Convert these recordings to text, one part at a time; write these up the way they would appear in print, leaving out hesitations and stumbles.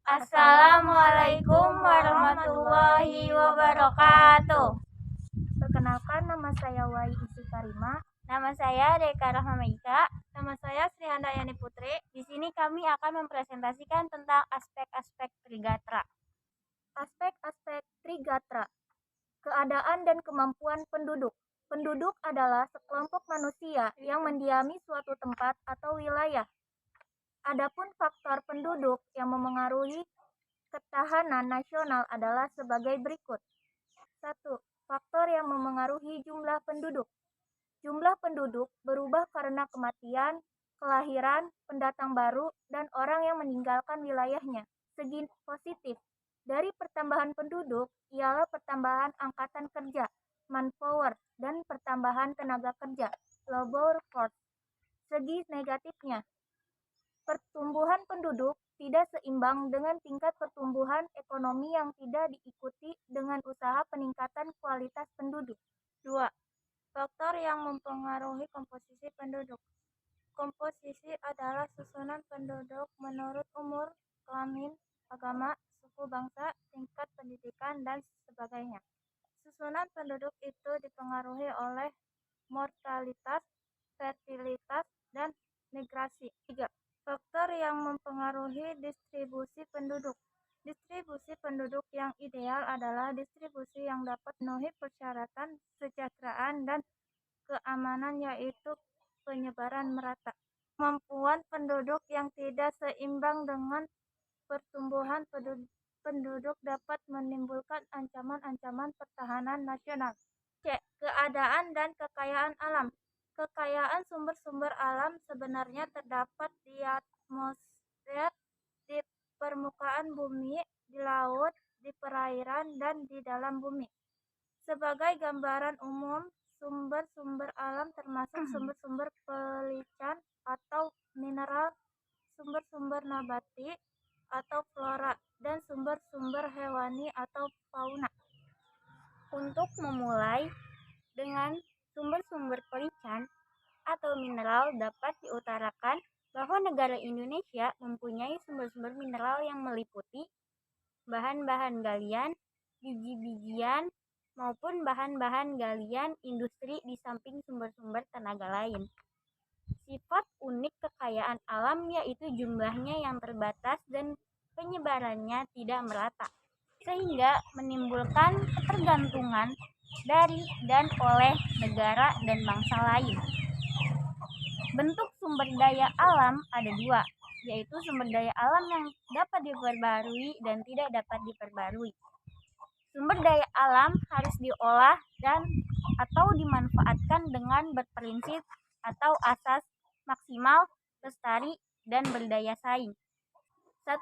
Assalamualaikum warahmatullahi wabarakatuh. Perkenalkan, nama saya Wai Isi Karima. Nama saya Deka Rahmamaika. Nama saya Sri Handayani Putri. Di sini kami akan mempresentasikan tentang aspek-aspek Trigatra. Aspek-aspek Trigatra. Keadaan dan kemampuan penduduk. Penduduk adalah sekelompok manusia yang mendiami suatu tempat atau wilayah. Adapun faktor penduduk yang memengaruhi ketahanan nasional adalah sebagai berikut. 1. Faktor yang memengaruhi jumlah penduduk. Jumlah penduduk berubah karena kematian, kelahiran, pendatang baru, dan orang yang meninggalkan wilayahnya. Segi positif dari pertambahan penduduk ialah pertambahan angkatan kerja, manpower, dan pertambahan tenaga kerja, labor force. Segi negatifnya, pertumbuhan penduduk tidak seimbang dengan tingkat pertumbuhan ekonomi yang tidak diikuti dengan usaha peningkatan kualitas penduduk. 2. Faktor yang mempengaruhi komposisi penduduk. Komposisi adalah susunan penduduk menurut umur, kelamin, agama, suku bangsa, tingkat pendidikan, dan sebagainya. Susunan penduduk itu dipengaruhi oleh mortalitas, fertilitas, dan migrasi. 3. Faktor yang mempengaruhi distribusi penduduk. Distribusi penduduk yang ideal adalah distribusi yang dapat memenuhi persyaratan kesejahteraan dan keamanan, yaitu penyebaran merata. Kemampuan penduduk yang tidak seimbang dengan pertumbuhan penduduk dapat menimbulkan ancaman-ancaman pertahanan nasional. C. Keadaan dan kekayaan alam. Kekayaan sumber-sumber alam sebenarnya terdapat di atmosfer, di permukaan bumi, di laut, di perairan, dan di dalam bumi. Sebagai gambaran umum, sumber-sumber alam termasuk sumber-sumber pelican atau mineral, sumber-sumber nabati atau flora, dan sumber-sumber hewani atau fauna. Untuk memulai dengan sumber-sumber pelican atau mineral, dapat diutarakan bahwa negara Indonesia mempunyai sumber-sumber mineral yang meliputi bahan-bahan galian, biji-bijian, maupun bahan-bahan galian industri di samping sumber-sumber tenaga lain. Sifat unik kekayaan alam yaitu jumlahnya yang terbatas dan penyebarannya tidak merata, sehingga menimbulkan ketergantungan dari dan oleh negara dan bangsa lain. Bentuk sumber daya alam ada dua, yaitu sumber daya alam yang dapat diperbarui dan tidak dapat diperbarui. Sumber daya alam harus diolah dan atau dimanfaatkan dengan berprinsip atau asas maksimal, lestari, dan berdaya saing. 1.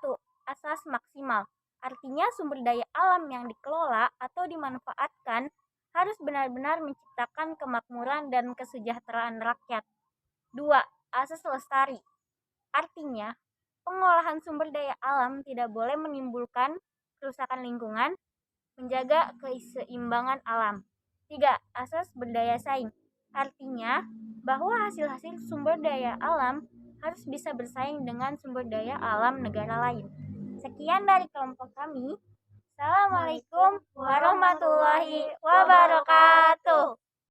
Asas maksimal. Artinya sumber daya alam yang dikelola atau dimanfaatkan harus benar-benar menciptakan kemakmuran dan kesejahteraan rakyat. 2. Asas lestari. Artinya, pengolahan sumber daya alam tidak boleh menimbulkan kerusakan lingkungan, menjaga keseimbangan alam. 3. Asas berdaya saing. Artinya, bahwa hasil-hasil sumber daya alam harus bisa bersaing dengan sumber daya alam negara lain. Sekian dari kelompok kami. Assalamualaikum warahmatullahi wabarakatuh.